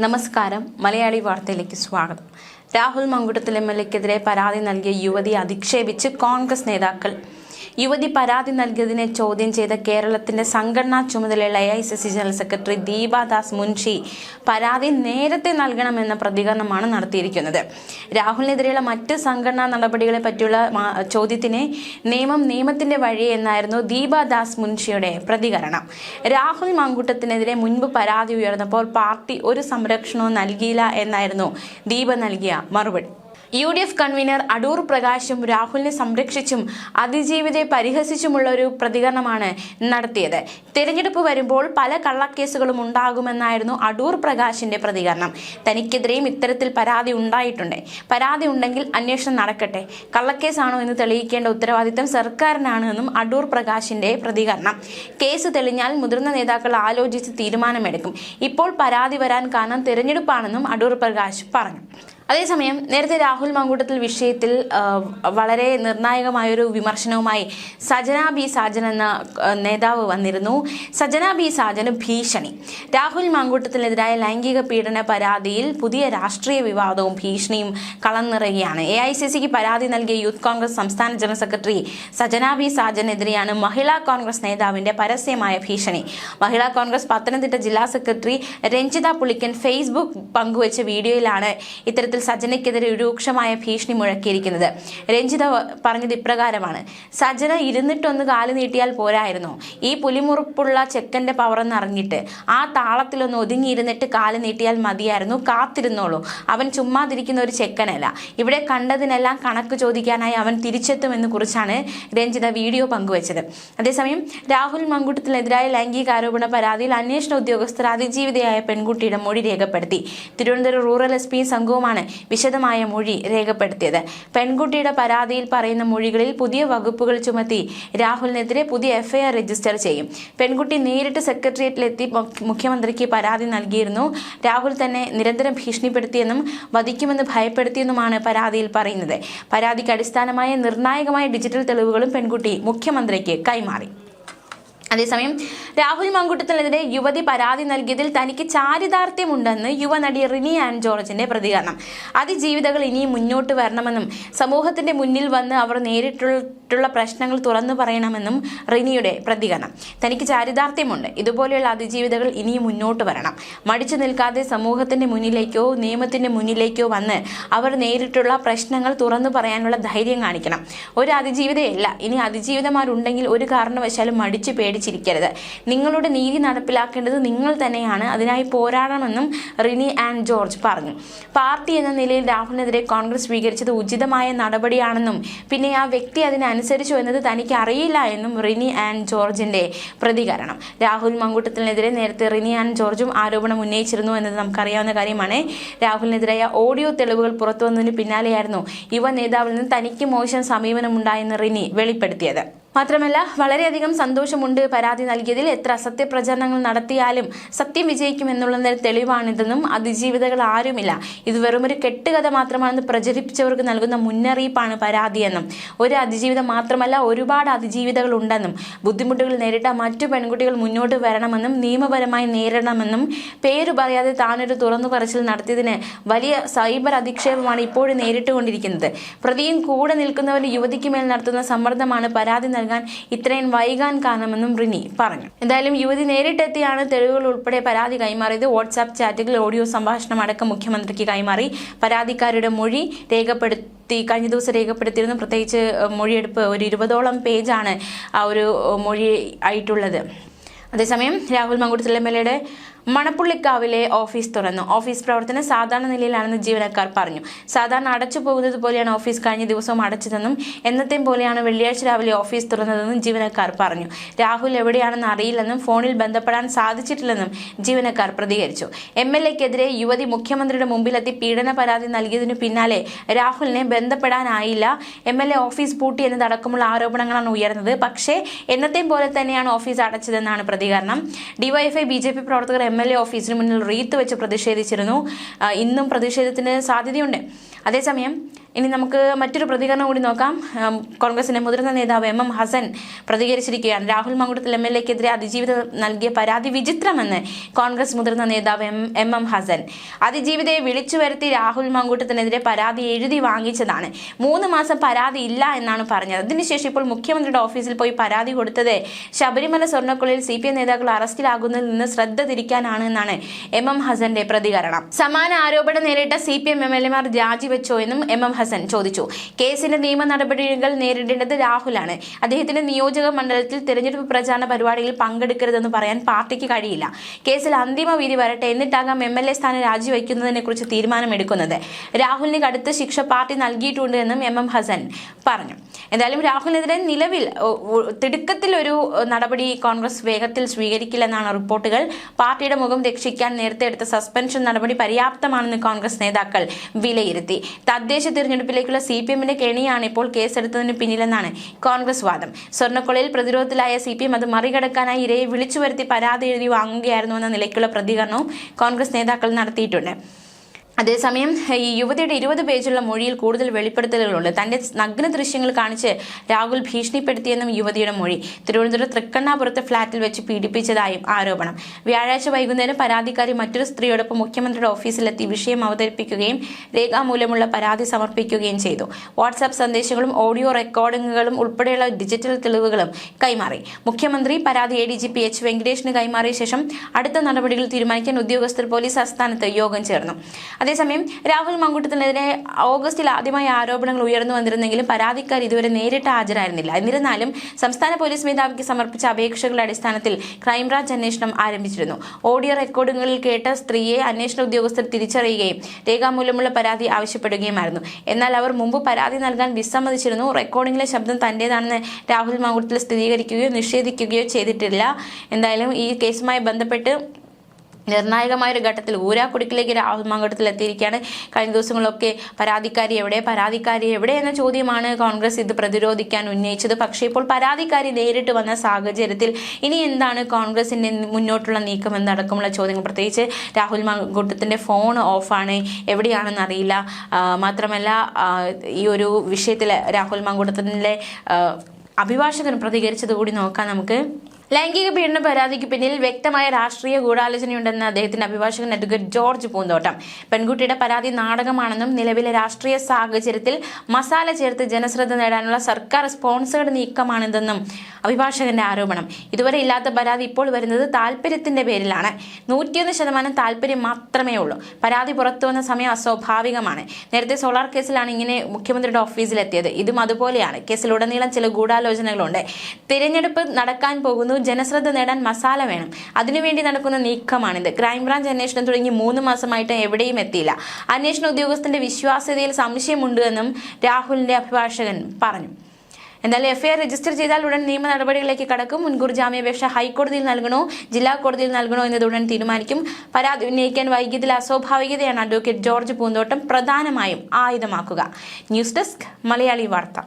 നമസ്കാരം. മലയാളി വാർത്തയിലേക്ക് സ്വാഗതം. രാഹുൽ മങ്കുട്ടത്തിൽ MLA-ക്കെതിരെ പരാതി നൽകിയ യുവതിയെ അധിക്ഷേപിച്ച് കോൺഗ്രസ് നേതാക്കൾ. യുവതി പരാതി നൽകിയതിനെ ചോദ്യം ചെയ്ത കേരളത്തിന്റെ സംഘടനാ ചുമതലയുള്ള AICC general secretary Deepa Das Munshi പരാതി നേരത്തെ നൽകണമെന്ന പ്രതികരണമാണ് നടത്തിയിരിക്കുന്നത്. രാഹുലിനെതിരെയുള്ള മറ്റ് സംഘടനാ നടപടികളെ പറ്റിയുള്ള ചോദ്യത്തിന് നിയമത്തിന്റെ വഴി എന്നായിരുന്നു ദീപാദാസ് മുൻഷിയുടെ പ്രതികരണം. രാഹുൽ മങ്കുട്ടത്തിനെതിരെ മുൻപ് പരാതി ഉയർന്നപ്പോൾ പാർട്ടി ഒരു സംരക്ഷണവും നൽകിയില്ല എന്നായിരുന്നു ദീപ നൽകിയ മറുപടി. UDF കൺവീനർ അടൂർ പ്രകാശും രാഹുലിനെ സംരക്ഷിച്ചും അതിജീവിതയെ പരിഹസിച്ചുമുള്ള ഒരു പ്രതികരണമാണ് നടത്തിയത്. തിരഞ്ഞെടുപ്പ് വരുമ്പോൾ പല കള്ളക്കേസുകളും ഉണ്ടാകുമെന്നായിരുന്നു അടൂർ പ്രകാശിന്റെ പ്രതികരണം. തനിക്കെതിരെയും ഇത്തരത്തിൽ പരാതി ഉണ്ടായിട്ടുണ്ട്. പരാതി ഉണ്ടെങ്കിൽ അന്വേഷണം നടക്കട്ടെ. കള്ളക്കേസാണോ എന്ന് തെളിയിക്കേണ്ട ഉത്തരവാദിത്തം സർക്കാരിനാണ് എന്നും അടൂർ പ്രകാശിന്റെ പ്രതികരണം. കേസ് തെളിഞ്ഞാൽ മുതിർന്ന നേതാക്കൾ ആലോചിച്ച് തീരുമാനമെടുക്കും. ഇപ്പോൾ പരാതി വരാൻ കാരണം തിരഞ്ഞെടുപ്പാണെന്നും അടൂർ പ്രകാശ് പറഞ്ഞു. അതേസമയം നേരത്തെ രാഹുൽ മങ്കുട്ടത്തിൽ വിഷയത്തിൽ വളരെ നിർണായകമായൊരു വിമർശനവുമായി സജന ബി സാജൻ എന്ന നേതാവ് വന്നിരുന്നു. സജന ബി സാജന് ഭീഷണി. രാഹുൽ മങ്കുട്ടത്തിനെതിരായ ലൈംഗിക പീഡന പരാതിയിൽ പുതിയ രാഷ്ട്രീയ വിവാദവും ഭീഷണിയും കളം നിറയുകയാണ്. AICCക്ക് പരാതി നൽകിയ യൂത്ത് കോൺഗ്രസ് സംസ്ഥാന ജനറൽ സെക്രട്ടറി സജന ബി സാജനെതിരെയാണ് മഹിളാ കോൺഗ്രസ് നേതാവിന്റെ പരസ്യമായ ഭീഷണി. മഹിളാ കോൺഗ്രസ് പത്തനംതിട്ട ജില്ലാ സെക്രട്ടറി രഞ്ജിത പുളിക്കൻ ഫേസ്ബുക്ക് പങ്കുവച്ച വീഡിയോയിലാണ് ഇത്തരത്തിൽ സജനയ്ക്കെതിരെ രൂക്ഷമായ ഭീഷണി മുഴക്കിയിരിക്കുന്നത്. രഞ്ജിത പറഞ്ഞത് ഇപ്രകാരമാണ്: സജന ഇരുന്നിട്ടൊന്ന് കാല് നീട്ടിയാൽ പോരായിരുന്നു. ഈ പുലിമുറുപ്പുള്ള ചെക്കന്റെ പവറെന്ന് അറിഞ്ഞിട്ട് ആ താളത്തിലൊന്ന് ഒതുങ്ങിയിരുന്നിട്ട് കാല് നീട്ടിയാൽ മതിയായിരുന്നു. കാത്തിരുന്നോളൂ, അവൻ ചുമ്മാതിരിക്കുന്ന ഒരു ചെക്കനല്ല. ഇവിടെ കണ്ടതിനെല്ലാം കണക്ക് ചോദിക്കാനായി അവൻ തിരിച്ചെത്തുമെന്ന് കുറിച്ചാണ് രഞ്ജിത വീഡിയോ പങ്കുവച്ചത്. അതേസമയം രാഹുൽ മങ്കുട്ടത്തിനെതിരായ ലൈംഗിക ആരോപണ പരാതിയിൽ അന്വേഷണ ഉദ്യോഗസ്ഥർ അതിജീവിതയായ പെൺകുട്ടിയുടെ മൊഴി രേഖപ്പെടുത്തി. തിരുവനന്തപുരം റൂറൽ SP സംഘവുമാണ് വിശദമായ മൊഴി രേഖപ്പെടുത്തിയത്. പെൺകുട്ടിയുടെ പരാതിയിൽ പറയുന്ന മൊഴികളിൽ പുതിയ വകുപ്പുകൾ ചുമത്തി രാഹുലിനെതിരെ പുതിയ FIR രജിസ്റ്റർ ചെയ്യും. പെൺകുട്ടി നേരിട്ട് സെക്രട്ടേറിയറ്റിലെത്തി മുഖ്യമന്ത്രിക്ക് പരാതി നൽകിയിരുന്നു. രാഹുൽ തന്നെ നിരന്തരം ഭീഷണിപ്പെടുത്തിയെന്നും വധിക്കുമെന്ന് ഭയപ്പെടുത്തിയെന്നുമാണ് പരാതിയിൽ പറയുന്നത്. പരാതിക്ക് അടിസ്ഥാനമായ നിർണായകമായ ഡിജിറ്റൽ തെളിവുകളും പെൺകുട്ടി മുഖ്യമന്ത്രിക്ക് കൈമാറി. അതേസമയം രാഹുൽ മങ്കുട്ടത്തിനെതിരെ യുവതി പരാതി നൽകിയതിൽ തനിക്ക് ചാരിതാർത്ഥ്യമുണ്ടെന്ന് യുവനടി റിനി ആൻ ജോർജിന്റെ പ്രതികരണം. അതിജീവിതകൾ ഇനിയും മുന്നോട്ട് വരണമെന്നും സമൂഹത്തിന്റെ മുന്നിൽ വന്ന് അവർ നേരിട്ടുള്ള പ്രശ്നങ്ങൾ തുറന്നു പറയണമെന്നും റിനിയുടെ പ്രതികരണം. തനിക്ക് ചാരിതാർത്ഥ്യമുണ്ട്. ഇതുപോലെയുള്ള അതിജീവിതകൾ ഇനിയും മുന്നോട്ട് വരണം. മടിച്ചു നിൽക്കാതെ സമൂഹത്തിന്റെ മുന്നിലേക്കോ നിയമത്തിന്റെ മുന്നിലേക്കോ വന്ന് അവർ നേരിട്ടുള്ള പ്രശ്നങ്ങൾ തുറന്നു പറയാനുള്ള ധൈര്യം കാണിക്കണം. ഒരു അതിജീവിതയല്ല, ഇനി അതിജീവിതമാരുണ്ടെങ്കിൽ ഒരു കാരണവശാലും മടിച്ചു പേടിച്ചിരിക്കരുത്. നിങ്ങളുടെ നീതി നടപ്പിലാക്കേണ്ടത് നിങ്ങൾ തന്നെയാണ്. അതിനായി പോരാടണമെന്നും റിനി ആൻ ജോർജ് പറഞ്ഞു. പാർട്ടി എന്ന നിലയിൽ രാഹുലിനെതിരെ കോൺഗ്രസ് സ്വീകരിച്ചത് ഉചിതമായ നടപടിയാണെന്നും പിന്നെ ആ വ്യക്തി അതിനനുസരിച്ചു എന്നത് തനിക്ക് അറിയില്ല എന്നും റിനി ആൻ ജോർജിന്റെ പ്രതികരണം. രാഹുൽ മങ്കുട്ടത്തിനെതിരെ നേരത്തെ റിനി ആൻ ജോർജും ആരോപണം ഉന്നയിച്ചിരുന്നു എന്നത് നമുക്കറിയാവുന്ന കാര്യമാണ്. രാഹുലിനെതിരായ ഓഡിയോ തെളിവുകൾ പുറത്തു വന്നതിന് പിന്നാലെയായിരുന്നു യുവ നേതാവിൽ നിന്ന് തനിക്ക് മോശം സമീപനമുണ്ടായെന്ന് റിനി വെളിപ്പെടുത്തിയത്. മാത്രമല്ല, വളരെയധികം സന്തോഷമുണ്ട് പരാതി നൽകിയതിൽ. എത്ര അസത്യ പ്രചരണങ്ങൾ നടത്തിയാലും സത്യം വിജയിക്കുമെന്നുള്ളതിന്റെ തെളിവാണിതെന്നും അതിജീവിതകൾ ആരുമില്ല, ഇത് വെറുമൊരു കെട്ടുകഥ മാത്രമാണെന്ന് പ്രചരിപ്പിച്ചവർക്ക് നൽകുന്ന മുന്നറിയിപ്പാണ് പരാതിയെന്നും ഒരു അതിജീവിതം മാത്രമല്ല ഒരുപാട് അതിജീവിതകൾ ഉണ്ടെന്നും ബുദ്ധിമുട്ടുകൾ നേരിട്ട മറ്റു പെൺകുട്ടികൾ മുന്നോട്ട് വരണമെന്നും നിയമപരമായി നേരിടണമെന്നും പേര് പറയാതെ താനൊരു തുറന്നു പറച്ചിൽ നടത്തിയതിന് വലിയ സൈബർ അധിക്ഷേപമാണ് ഇപ്പോഴും നേരിട്ടുകൊണ്ടിരിക്കുന്നത്. പ്രതിയും കൂടെ നിൽക്കുന്നവരുടെ യുവതിക്ക് മേൽ നടത്തുന്ന സമ്മർദ്ദമാണ് പരാതി നൽകാൻ ഇത്രയും വൈകാൻ കാരണമെന്നും റിനി പറഞ്ഞു. എന്തായാലും യുവതി നേരിട്ടെത്തിയാണ് തെളിവുകൾ ഉൾപ്പെടെ പരാതി കൈമാറിയത്. വാട്സാപ്പ് ചാറ്റുകൾ, ഓഡിയോ സംഭാഷണം അടക്കം മുഖ്യമന്ത്രിക്ക് കൈമാറി. പരാതിക്കാരുടെ മൊഴി കഴിഞ്ഞ ദിവസം രേഖപ്പെടുത്തിയിരുന്നു. പ്രത്യേകിച്ച് മൊഴിയെടുപ്പ് ഒരു 20ഓളം പേജാണ് ആ ഒരു മൊഴി ആയിട്ടുള്ളത്. അതേസമയം രാഹുൽ മങ്കുട്ടത്തിൽ MLA-യുടെ മണപ്പുള്ളിക്കാവിലെ ഓഫീസ് തുറന്നു. ഓഫീസ് പ്രവർത്തനം സാധാരണ നിലയിലാണെന്ന് ജീവനക്കാർ പറഞ്ഞു. സാധാരണ അടച്ചു പോകുന്നത് പോലെയാണ് ഓഫീസ് കഴിഞ്ഞ ദിവസവും അടച്ചതെന്നും എന്നത്തെയും പോലെയാണ് വെള്ളിയാഴ്ച രാവിലെ ഓഫീസ് തുറന്നതെന്നും ജീവനക്കാർ പറഞ്ഞു. രാഹുൽ എവിടെയാണെന്ന് അറിയില്ലെന്നും ഫോണിൽ ബന്ധപ്പെടാൻ സാധിച്ചിട്ടില്ലെന്നും ജീവനക്കാർ പ്രതികരിച്ചു. MLA-ക്കെതിരെ യുവതി മുഖ്യമന്ത്രിയുടെ മുമ്പിലെത്തി പീഡന പരാതി നൽകിയതിനു പിന്നാലെ രാഹുലിനെ ബന്ധപ്പെടാനായില്ല. MLA ഓഫീസ് പൂട്ടി എന്നതടക്കമുള്ള ആരോപണങ്ങളാണ് ഉയർന്നത്. പക്ഷേ എന്നത്തെയും പോലെ തന്നെയാണ് ഓഫീസ് അടച്ചതെന്നാണ് പ്രതികരണം. DYFI BJP പ്രവർത്തകർ MLA ഓഫീസിന് മുന്നിൽ റീത്ത് വെച്ച് പ്രതിഷേധിച്ചിരുന്നു. ഇന്നും പ്രതിഷേധത്തിന് സാധ്യതയുണ്ട്. അതേസമയം ഇനി നമുക്ക് മറ്റൊരു പ്രതികരണം കൂടി നോക്കാം. കോൺഗ്രസിന്റെ മുതിർന്ന നേതാവ് MM ഹസൻ പ്രതികരിച്ചിരിക്കുകയാണ്. രാഹുൽ മങ്കുടത്തിൽ MLA-ക്കെതിരെ അതിജീവിത നൽകിയ പരാതി വിചിത്രമെന്ന് കോൺഗ്രസ് മുതിർന്ന നേതാവ് MM ഹസൻ. അതിജീവിതയെ വിളിച്ചു വരുത്തി രാഹുൽ മങ്കൂട്ടത്തിനെതിരെ പരാതി എഴുതി വാങ്ങിച്ചതാണ്. 3 മാസം പരാതി ഇല്ല എന്നാണ് പറഞ്ഞത്. അതിനുശേഷം ഇപ്പോൾ മുഖ്യമന്ത്രിയുടെ ഓഫീസിൽ പോയി പരാതി കൊടുത്തത് ശബരിമല സ്വർണ്ണക്കൊള്ളയിൽ CPM നേതാക്കൾ അറസ്റ്റിലാകുന്നതിൽ നിന്ന് ശ്രദ്ധ തിരിക്കാനാണ് എന്നാണ് MM ഹസന്റെ പ്രതികരണം. സമാന ആരോപണം നേരിട്ട CPM MLA-മാർ രാജിവെച്ചോ എന്നും MM ഹസൻ ചോദിച്ചു. കേസിന്റെ നിയമ നടപടികൾ നേരിടേണ്ടത് രാഹുലാണ്. അദ്ദേഹത്തിന്റെ നിയോജക മണ്ഡലത്തിൽ തിരഞ്ഞെടുപ്പ് പ്രചാരണ പരിപാടിയിൽ പങ്കെടുക്കരുതെന്ന് പറയാൻ പാർട്ടിക്ക് കഴിയില്ല. കേസിൽ അന്തിമ വിധി വരട്ടെ, എന്നിട്ടാകാം MLA സ്ഥാനം രാജിവെക്കുന്നതിനെ കുറിച്ച് തീരുമാനമെടുക്കുന്നത്. രാഹുലിന് കടുത്ത ശിക്ഷ പാർട്ടി നൽകിയിട്ടുണ്ട് എന്നും MM ഹസൻ പറഞ്ഞു. എന്തായാലും രാഹുലിനെതിരെ നിലവിൽ തിടുക്കത്തിൽ ഒരു നടപടി കോൺഗ്രസ് വേഗത്തിൽ സ്വീകരിക്കില്ലെന്നാണ് റിപ്പോർട്ടുകൾ. പാർട്ടിയുടെ മുഖം രക്ഷിക്കാൻ നേരത്തെ എടുത്ത സസ്പെൻഷൻ നടപടി പര്യാപ്തമാണെന്ന് കോൺഗ്രസ് നേതാക്കൾ വിലയിരുത്തി. തദ്ദേശ തിരഞ്ഞെടുപ്പിലേക്കുള്ള CPM-ന്റെ കെണിയാണ് ഇപ്പോൾ കേസെടുത്തതിന് പിന്നിലെന്നാണ് കോൺഗ്രസ് വാദം. സ്വർണ്ണക്കൊള്ളയിൽ പ്രതിരോധത്തിലായ CPM അത് മറികടക്കാനായി ഇരയെ വിളിച്ചു വരുത്തി പരാതി എഴുതി വാങ്ങുകയായിരുന്നുവെന്ന നിലയ്ക്കുള്ള പ്രതികരണവും കോൺഗ്രസ് നേതാക്കൾ നടത്തിയിട്ടുണ്ട്. അതേസമയം ഈ യുവതിയുടെ 20 പേജുള്ള മൊഴിയിൽ കൂടുതൽ വെളിപ്പെടുത്തലുകളുണ്ട്. തന്റെ നഗ്ന ദൃശ്യങ്ങൾ കാണിച്ച് രാഹുൽ ഭീഷണിപ്പെടുത്തിയെന്നും യുവതിയുടെ മൊഴി. തിരുവനന്തപുരം തൃക്കണ്ണാപുരത്തെ ഫ്ളാറ്റിൽ വെച്ച് പീഡിപ്പിച്ചതായും ആരോപണം. വ്യാഴാഴ്ച വൈകുന്നേരം പരാതിക്കാരി മറ്റൊരു സ്ത്രീയോടൊപ്പം മുഖ്യമന്ത്രിയുടെ ഓഫീസിലെത്തി വിഷയം അവതരിപ്പിക്കുകയും രേഖാമൂലമുള്ള പരാതി സമർപ്പിക്കുകയും ചെയ്തു. വാട്സാപ്പ് സന്ദേശങ്ങളും ഓഡിയോ റെക്കോർഡിംഗുകളും ഉൾപ്പെടെയുള്ള ഡിജിറ്റൽ തെളിവുകളും കൈമാറി. മുഖ്യമന്ത്രി പരാതി ADGP H വെങ്കടേഷിന് കൈമാറിയ ശേഷം അടുത്ത നടപടികൾ തീരുമാനിക്കാൻ ഉദ്യോഗസ്ഥർ പോലീസ് ആസ്ഥാനത്ത് യോഗം ചേർന്നു. അതേസമയം രാഹുൽ മങ്കൂട്ടത്തിനെതിരെ ഓഗസ്റ്റിൽ ആദ്യമായി ആരോപണങ്ങൾ ഉയർന്നു വന്നിരുന്നെങ്കിലും പരാതിക്കാർ ഇതുവരെ നേരിട്ട് ഹാജരായിരുന്നില്ല. എന്നിരുന്നാലും സംസ്ഥാന പോലീസ് മേധാവിക്ക് സമർപ്പിച്ച അപേക്ഷകളുടെ അടിസ്ഥാനത്തിൽ ക്രൈംബ്രാഞ്ച് അന്വേഷണം ആരംഭിച്ചിരുന്നു. ഓഡിയോ റെക്കോർഡിംഗുകളിൽ കേട്ട സ്ത്രീയെ അന്വേഷണ ഉദ്യോഗസ്ഥർ തിരിച്ചറിയുകയും രേഖാമൂലമുള്ള പരാതി ആവശ്യപ്പെടുകയുമായിരുന്നു. എന്നാൽ അവർ മുമ്പ് പരാതി നൽകാൻ വിസമ്മതിച്ചിരുന്നു. റെക്കോർഡിംഗിലെ ശബ്ദം തന്റേതാണെന്ന് രാഹുൽ മങ്കൂട്ടത്തിൽ സ്ഥിരീകരിക്കുകയോ നിഷേധിക്കുകയോ ചെയ്തിട്ടില്ല. എന്തായാലും ഈ കേസുമായി ബന്ധപ്പെട്ട് നിർണായകമായ ഒരു ഘട്ടത്തിൽ ഊരാക്കുടുക്കിലേക്ക് രാഹുൽ മങ്കൂട്ടത്തിൽ എത്തിയിരിക്കുകയാണ്. കഴിഞ്ഞ ദിവസങ്ങളിലൊക്കെ പരാതിക്കാരി എവിടെ എന്ന ചോദ്യമാണ് കോൺഗ്രസ് ഇത് പ്രതിരോധിക്കാൻ ഉന്നയിച്ചത്. പക്ഷേ ഇപ്പോൾ പരാതിക്കാരി നേരിട്ട് വന്ന സാഹചര്യത്തിൽ ഇനി എന്താണ് കോൺഗ്രസിന്റെ മുന്നോട്ടുള്ള നീക്കം എന്നടക്കമുള്ള ചോദ്യങ്ങൾ, പ്രത്യേകിച്ച് രാഹുൽ മങ്കൂട്ടത്തിന്റെ ഫോൺ ഓഫാണ്, എവിടെയാണെന്ന് അറിയില്ല. മാത്രമല്ല ഈ ഒരു വിഷയത്തിൽ രാഹുൽ മങ്കൂട്ടത്തിന്റെ അഭിഭാഷകൻ പ്രതികരിച്ചത് കൂടി നോക്കാം നമുക്ക്. ലൈംഗിക പീഡന പരാതിക്ക് പിന്നിൽ വ്യക്തമായ രാഷ്ട്രീയ ഗൂഢാലോചനയുണ്ടെന്ന് അദ്ദേഹത്തിന്റെ അഭിഭാഷകൻ അഡ്വക്കേറ്റ് ജോർജ് പൂന്തോട്ടം. പെൺകുട്ടിയുടെ പരാതി നാടകമാണെന്നും നിലവിലെ രാഷ്ട്രീയ സാഹചര്യത്തിൽ മസാല ചേർത്ത് ജനശ്രദ്ധ നേടാനുള്ള സർക്കാർ സ്പോൺസേഡ് നീക്കമാണിതെന്നും അഭിഭാഷകന്റെ ആരോപണം. ഇതുവരെ ഇല്ലാത്ത പരാതി ഇപ്പോൾ വരുന്നത് താല്പര്യത്തിന്റെ പേരിലാണ്. 101% താല്പര്യം മാത്രമേ ഉള്ളൂ. പരാതി പുറത്തു വന്ന സമയം അസ്വാഭാവികമാണ്. നേരത്തെ സോളാർ കേസിലാണ് ഇങ്ങനെ മുഖ്യമന്ത്രിയുടെ ഓഫീസിലെത്തിയത്. ഇതും അതുപോലെയാണ്. കേസിലുടനീളം ചില ഗൂഢാലോചനകളുണ്ട്. തിരഞ്ഞെടുപ്പ് നടക്കാൻ പോകുന്നു, ജനശ്രദ്ധ നേടാൻ മസാല വേണം, അതിനുവേണ്ടി നടക്കുന്ന നീക്കമാണിത്. ക്രൈംബ്രാഞ്ച് അന്വേഷണം തുടങ്ങി 3 മാസമായിട്ട് എവിടെയും എത്തിയില്ല. അന്വേഷണ ഉദ്യോഗസ്ഥന്റെ വിശ്വാസ്യതയിൽ സംശയമുണ്ട് എന്നും രാഹുലിന്റെ അഭിഭാഷകൻ പറഞ്ഞു. എന്തായാലും FIR രജിസ്റ്റർ ചെയ്താൽ ഉടൻ നിയമ നടപടികളിലേക്ക് കടക്കും. മുൻകൂർ ജാമ്യാപേക്ഷ ഹൈക്കോടതിയിൽ നൽകണോ ജില്ലാ കോടതിയിൽ നൽകണോ എന്നത് ഉടൻ തീരുമാനിക്കും. പരാതി ഉന്നയിക്കാൻ വൈകിയതിൽ അസ്വാഭാവികതയാണ് അഡ്വക്കേറ്റ് ജോർജ് പൂന്തോട്ടം പ്രധാനമായും ആയുധമാക്കുക. ന്യൂസ് ഡെസ്ക് മലയാളി വാർത്ത.